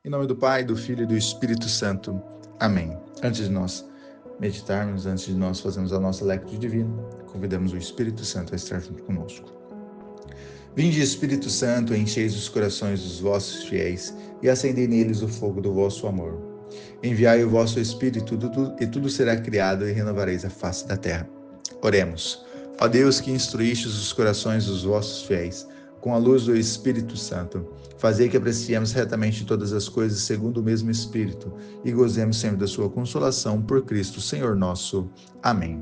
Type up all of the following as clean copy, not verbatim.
Em nome do Pai, do Filho e do Espírito Santo. Amém. Antes de nós meditarmos, antes de nós fazermos a nossa lectio divina, convidamos o Espírito Santo a estar junto conosco. Vinde, Espírito Santo, encheis os corações dos vossos fiéis e acendei neles o fogo do vosso amor. Enviai o vosso Espírito e tudo será criado e renovareis a face da terra. Oremos. Ó Deus, que instruístes os corações dos vossos fiéis com a luz do Espírito Santo, fazei que apreciemos retamente todas as coisas segundo o mesmo Espírito e gozemos sempre da sua consolação por Cristo, Senhor nosso. Amém.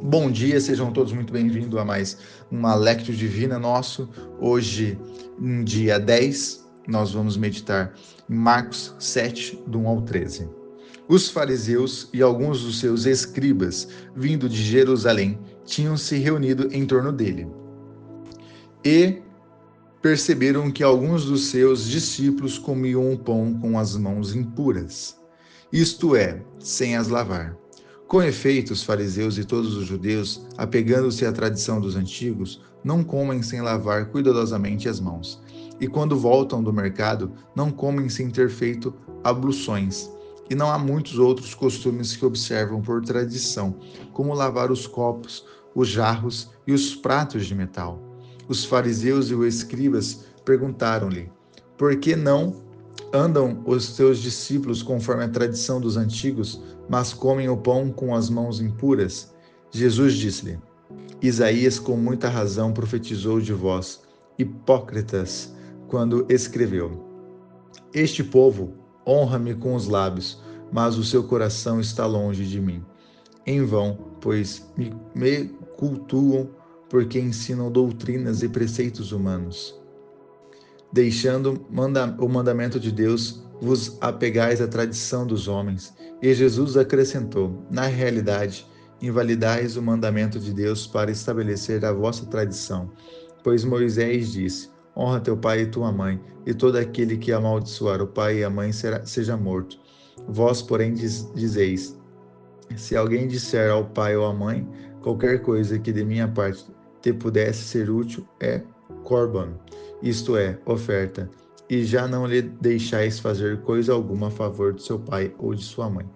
Bom dia, sejam todos muito bem-vindos a mais uma lectio divina nosso. Hoje, no dia 10, nós vamos meditar em Marcos 7, do 1 ao 13. Os fariseus e alguns dos seus escribas, vindo de Jerusalém, tinham se reunido em torno dele. E perceberam que alguns dos seus discípulos comiam o pão com as mãos impuras, isto é, sem as lavar. Com efeito, os fariseus e todos os judeus, apegando-se à tradição dos antigos, não comem sem lavar cuidadosamente as mãos. E quando voltam do mercado, não comem sem ter feito abluções. E não há muitos outros costumes que observam por tradição, como lavar os copos, os jarros e os pratos de metal. Os fariseus e os escribas perguntaram-lhe: por que não andam os teus discípulos conforme a tradição dos antigos, mas comem o pão com as mãos impuras? Jesus disse-lhe: Isaías com muita razão profetizou de vós, hipócritas, quando escreveu: Este povo honra-me com os lábios, mas o seu coração está longe de mim. Em vão, pois me cultuam, porque ensinam doutrinas e preceitos humanos. Deixando o mandamento de Deus, vos apegais à tradição dos homens. E Jesus acrescentou: na realidade, invalidais o mandamento de Deus para estabelecer a vossa tradição. Pois Moisés disse: honra teu pai e tua mãe, e todo aquele que amaldiçoar o pai e a mãe seja morto. Vós, porém, dizeis: se alguém disser ao pai ou à mãe, qualquer coisa que de minha parte te pudesse ser útil é corban, isto é, oferta, e já não lhe deixais fazer coisa alguma a favor de seu pai ou de sua mãe,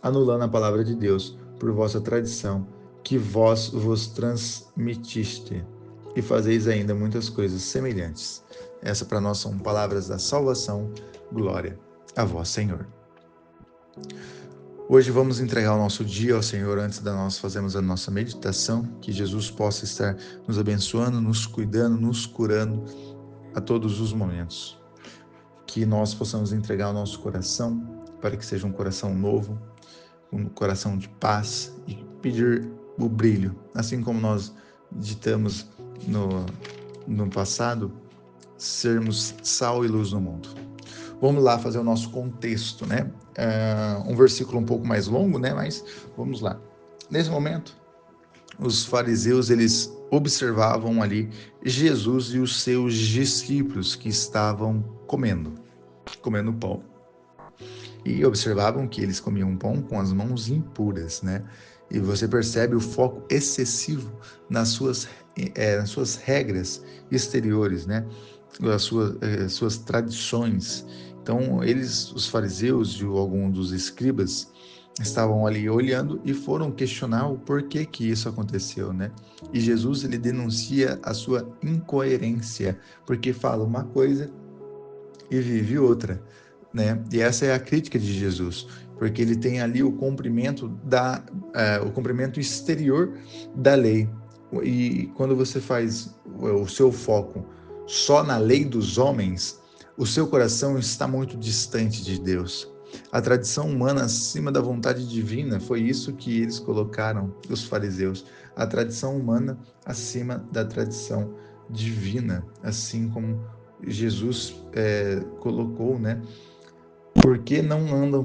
anulando a palavra de Deus por vossa tradição, que vós vos transmitiste, e fazeis ainda muitas coisas semelhantes. Essa para nós são palavras da salvação. Glória a vós, Senhor. Hoje vamos entregar o nosso dia ao Senhor antes de nós fazermos a nossa meditação, que Jesus possa estar nos abençoando, nos cuidando, nos curando a todos os momentos. Que nós possamos entregar o nosso coração para que seja um coração novo, um coração de paz e pedir o brilho, assim como nós ditamos no passado, sermos sal e luz no mundo. Vamos lá fazer o nosso contexto, né? Um versículo um pouco mais longo, né? Mas vamos lá. Nesse momento, os fariseus, eles observavam ali Jesus e os seus discípulos que estavam comendo pão. E observavam que eles comiam pão com as mãos impuras, né? E você percebe o foco excessivo nas suas regras exteriores, né? As suas tradições. Então, os fariseus e alguns dos escribas estavam ali olhando e foram questionar o porquê que isso aconteceu, né? E Jesus, ele denuncia a sua incoerência, porque fala uma coisa e vive outra, né? E essa é a crítica de Jesus, porque ele tem ali o cumprimento exterior da lei. E quando você faz o seu foco só na lei dos homens, o seu coração está muito distante de Deus. A tradição humana acima da vontade divina, foi isso que eles colocaram, os fariseus. A tradição humana acima da tradição divina, assim como Jesus colocou, né? Por que não andam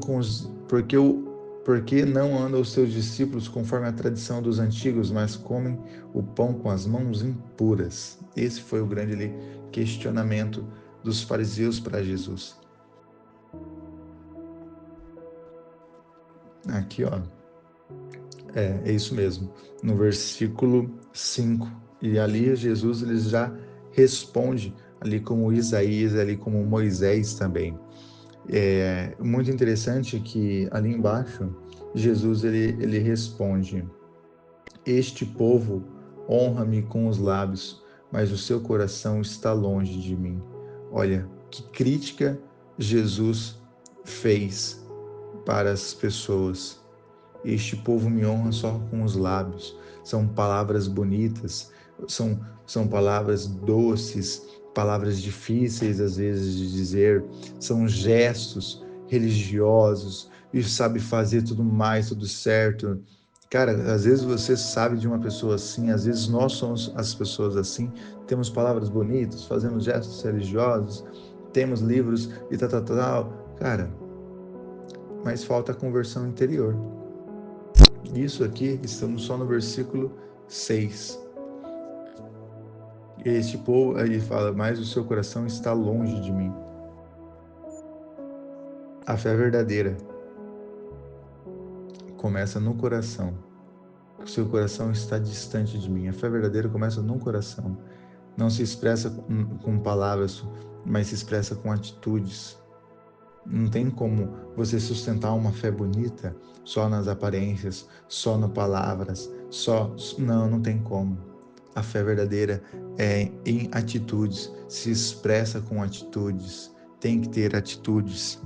os seus discípulos conforme a tradição dos antigos, mas comem o pão com as mãos impuras? Esse foi o grande questionamento dos fariseus para Jesus. Aqui, ó, é isso mesmo, no versículo 5. E ali Jesus, ele já responde, ali como Isaías, ali como Moisés também. É muito interessante que ali embaixo, Jesus ele responde: Este povo honra-me com os lábios, mas o seu coração está longe de mim. Olha, que crítica Jesus fez para as pessoas. Este povo me honra só com os lábios. São palavras bonitas, são palavras doces, palavras difíceis às vezes de dizer, são gestos religiosos e sabe fazer tudo mais, tudo certo. Cara, às vezes você sabe de uma pessoa assim, às vezes nós somos as pessoas assim, temos palavras bonitas, fazemos gestos religiosos, temos livros e tal. Cara, mas falta a conversão interior. Isso aqui, estamos só no versículo 6. Este povo, ele fala, mas o seu coração está longe de mim. A fé verdadeira começa no coração. O seu coração está distante de mim. A fé verdadeira começa no coração. Não se expressa com palavras, mas se expressa com atitudes. Não tem como você sustentar uma fé bonita só nas aparências, só nas palavras, não tem como. A fé verdadeira é em atitudes, se expressa com atitudes, tem que ter atitudes.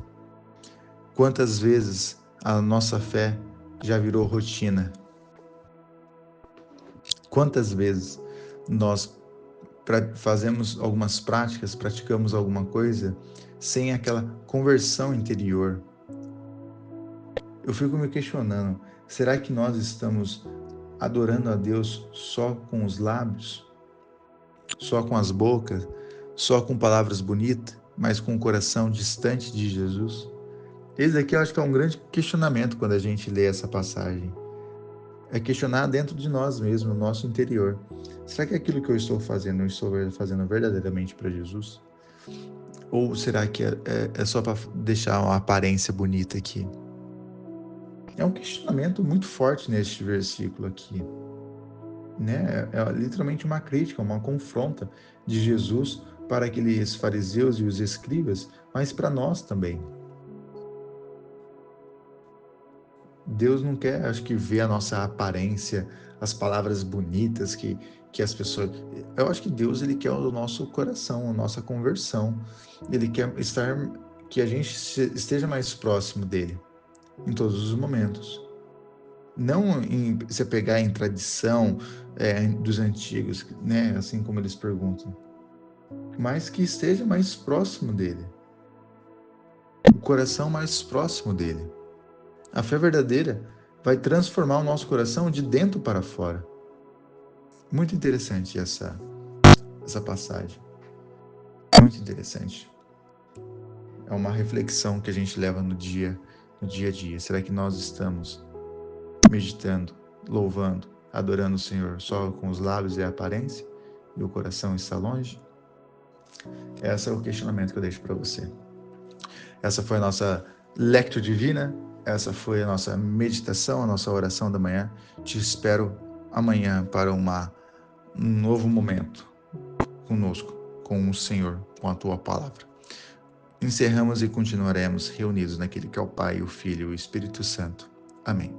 Quantas vezes a nossa fé já virou rotina? Quantas vezes nós fazemos algumas práticas, praticamos alguma coisa sem aquela conversão interior? Eu fico me questionando, será que nós estamos adorando a Deus só com os lábios, só com as bocas, só com palavras bonitas, mas com o coração distante de Jesus? Esse aqui eu acho que é um grande questionamento quando a gente lê essa passagem. É questionar dentro de nós mesmos, no nosso interior. Será que aquilo que eu estou fazendo, eu estou fazendo verdadeiramente para Jesus? Ou será que é só para deixar uma aparência bonita aqui? É um questionamento muito forte neste versículo aqui, né? É literalmente uma crítica, uma confronta de Jesus para aqueles fariseus e os escribas, mas para nós também. Deus não quer, acho que, ver a nossa aparência, as palavras bonitas que as pessoas... Eu acho que Deus, ele quer o nosso coração, a nossa conversão. Ele quer que a gente esteja mais próximo dele em todos os momentos. Não em se pegar em tradição dos antigos, né? Assim como eles perguntam, mas que esteja mais próximo dele, o coração mais próximo dele. A fé verdadeira vai transformar o nosso coração de dentro para fora. Muito interessante essa passagem. Muito interessante. É uma reflexão que a gente leva no dia a dia. Será que nós estamos meditando, louvando, adorando o Senhor só com os lábios e a aparência? E o coração está longe? Esse é o questionamento que eu deixo para você. Essa foi a nossa Lectio Divina, essa foi a nossa meditação, a nossa oração da manhã. Te espero amanhã para um novo momento conosco, com o Senhor, com a Tua Palavra. Encerramos e continuaremos reunidos naquele que é o Pai, o Filho e o Espírito Santo. Amém.